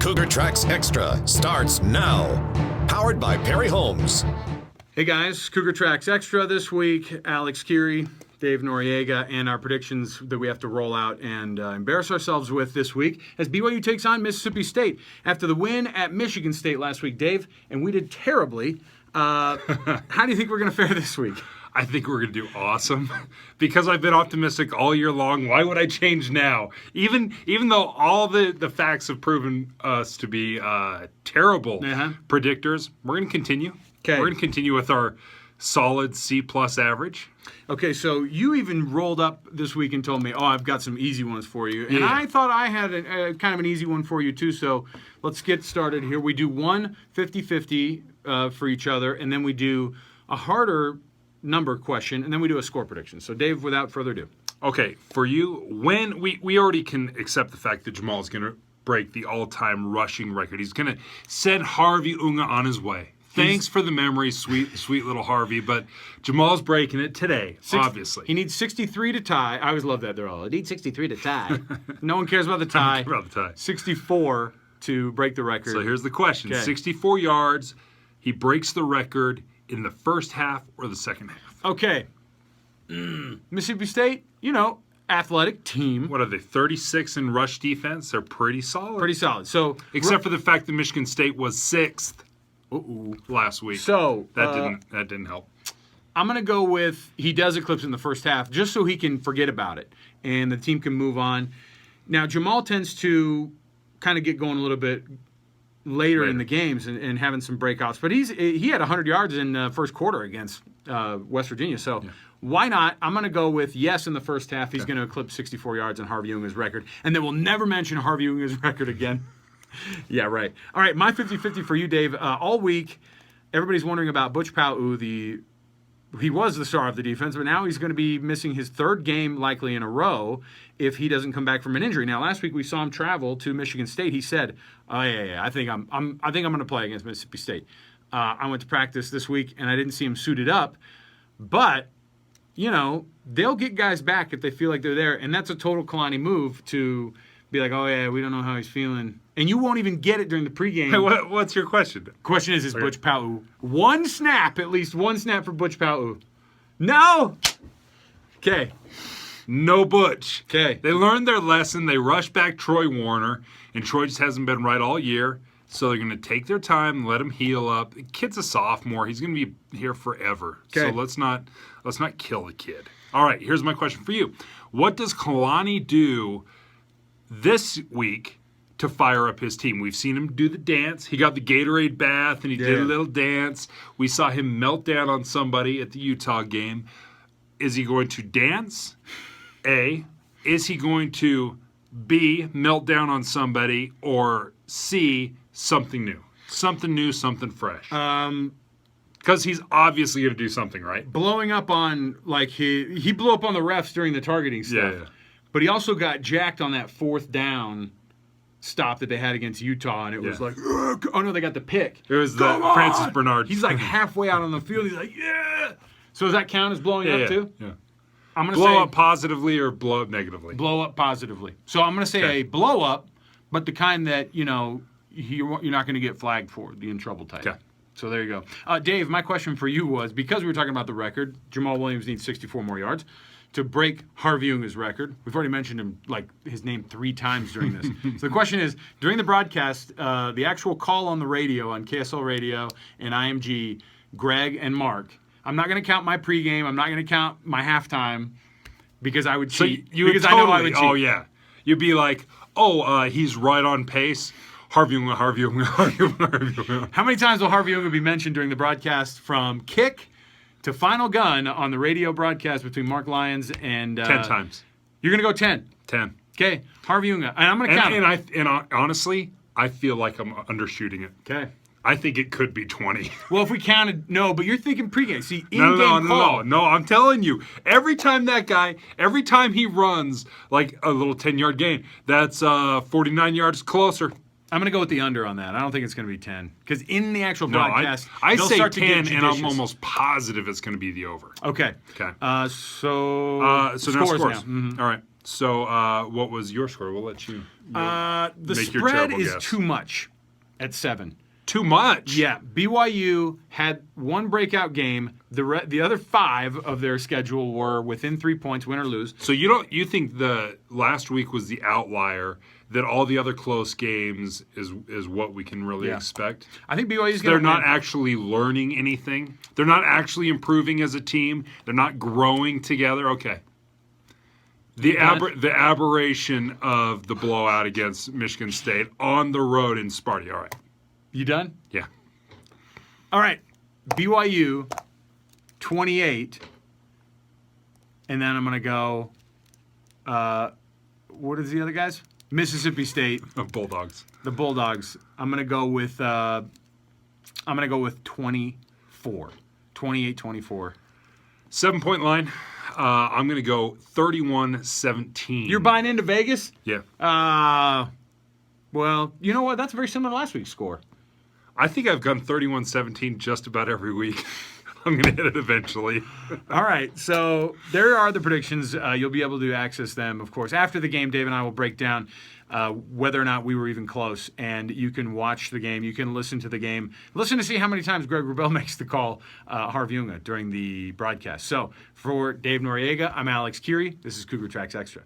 Cougar Tracks Extra starts now. Powered by Perry Homes. Hey guys, Cougar Tracks Extra this week. Alex, Kirry, Dave Noriega, and our predictions that we have to roll out and embarrass ourselves with this week as BYU takes on Mississippi State after the win at Michigan State last week, Dave, and we did terribly. How do you think we're going to fare this week? I think we're going to do awesome because I've been optimistic all year long. Why would I change now? Even though all the facts have proven us to be terrible predictors, we're going to continue. Okay. We're going to continue with our solid C-plus average. Okay, so you even rolled up this week and told me, I've got some easy ones for you. And I thought I had a kind of an easy one for you too, so let's get started here. We do one 50-50 for each other, and then we do a harder number question, and then we do a score prediction. So, Dave, without further ado. Okay, for you, when we already can accept the fact that Jamal is going to break the all-time rushing record. He's going to send Harvey Unga on his way. Thanks for the memory, sweet little Harvey, but Jamal's breaking it today, obviously. He needs 63 to tie. I always love that. They're all, I need 63 to tie. No one cares about the tie. I don't care about the tie. 64 to break the record. So here's the question. Okay. 64 yards. He breaks the record in the first half or the second half? Okay. Mississippi State, athletic team. What are they, 36 in rush defense? They're pretty solid. Pretty solid. So, except for the fact that Michigan State was 6th last week. So that didn't help. I'm going to go with he does eclipse in the first half just so he can forget about it and the team can move on. Now, Jamal tends to kind of get going a little bit later in the games and having some breakouts. But he had 100 yards in the first quarter against West Virginia. So why not? I'm going to go with yes in the first half. He's going to eclipse 64 yards on Harvey Unga's record. And then we'll never mention Harvey Unga's record again. Yeah, right. All right, my 50-50 for you, Dave. All week, everybody's wondering about Butch Pau. He was the star of the defense, but now he's going to be missing his third game likely in a row if he doesn't come back from an injury. Now, last week we saw him travel to Michigan State. He said, I think I'm going to play against Mississippi State." I went to practice this week and I didn't see him suited up, but they'll get guys back if they feel like they're there, and that's a total Kalani move to be like, we don't know how he's feeling. And you won't even get it during the pregame. Hey, what's your question? Question is Butch Pau at least one snap for Butch Pau? No! Okay. No Butch. Okay. They learned their lesson. They rushed back Troy Warner, and Troy just hasn't been right all year. So they're going to take their time, let him heal up. The kid's a sophomore. He's going to be here forever. Okay. So let's not kill the kid. All right, here's my question for you. What does Kalani do this week to fire up his team? We've seen him do the dance. He got the Gatorade bath, and he did a little dance. We saw him melt down on somebody at the Utah game. Is he going to dance? A. Is he going to B, melt down on somebody? Or C, something new? Something new, something fresh. Because he's obviously going to do something, right? Blowing up on, he blew up on the refs during the targeting stuff. Yeah. But he also got jacked on that fourth down stop that they had against Utah, and it was like, oh no, they got the pick. It was the Francis Bernard. He's like halfway out on the field. He's like, yeah. So does that count as blowing up too? Yeah. I'm gonna blow up positively or blow up negatively? Blow up positively. So I'm going to say a blow up, but the kind that, you're not going to get flagged for, the in trouble type. Okay. So there you go. Dave, my question for you was, because we were talking about the record, Jamal Williams needs 64 more yards to break Harvey Unga's record. We've already mentioned him, his name 3 times during this. So the question is, during the broadcast, the actual call on the radio, on KSL Radio and IMG, Greg and Mark, I'm not going to count my pregame. I'm not going to count my halftime because I would cheat. So you would I know I would cheat. Oh, yeah. You'd be like, he's right on pace. Harvey Unga. How many times will Harvey Unga be mentioned during the broadcast from kick to final gun on the radio broadcast between Mark Lyons and 10 times. You're going to go 10. 10. Okay, Harvey Unga. And I'm going to count and honestly, I feel like I'm undershooting it. Okay. I think it could be 20. Well, if we counted, no, but you're thinking pregame. See, No, I'm telling you. Every time he runs like a little 10-yard gain, that's 49 yards closer. I'm going to go with the under on that. I don't think it's going to be 10. Because in the actual broadcast, I say start 10, to and I'm almost positive it's going to be the over. Okay. Okay. So now scores. now. Mm-hmm. All right. So what was your score? We'll let you. The make your spread terrible is guess. too much at 7. Too much. Yeah, BYU had one breakout game. The other 5 of their schedule were within 3 points, win or lose. So you think the last week was the outlier, that all the other close games is what we can really expect? I think BYU's They're not actually learning anything. They're not actually improving as a team. They're not growing together. Okay. The aberration of the blowout against Michigan State on the road in Sparty. All right. You done? Yeah. All right. BYU 28. And then I'm going to go what is the other guys? Mississippi State. Bulldogs. The Bulldogs. I'm going to go with 24. 28-24. 7-point line. I'm going to go 31-17. You're buying into Vegas? Yeah. Well, you know what? That's very similar to last week's score. I think I've gone 31-17 just about every week. I'm going to hit it eventually. All right, so there are the predictions. You'll be able to access them, of course. After the game, Dave and I will break down whether or not we were even close, and you can watch the game. You can listen to the game. Listen to see how many times Greg Wrubell makes the call, Harv Junga, during the broadcast. So for Dave Noriega, I'm Alex Kirry. This is Cougar Tracks Extra.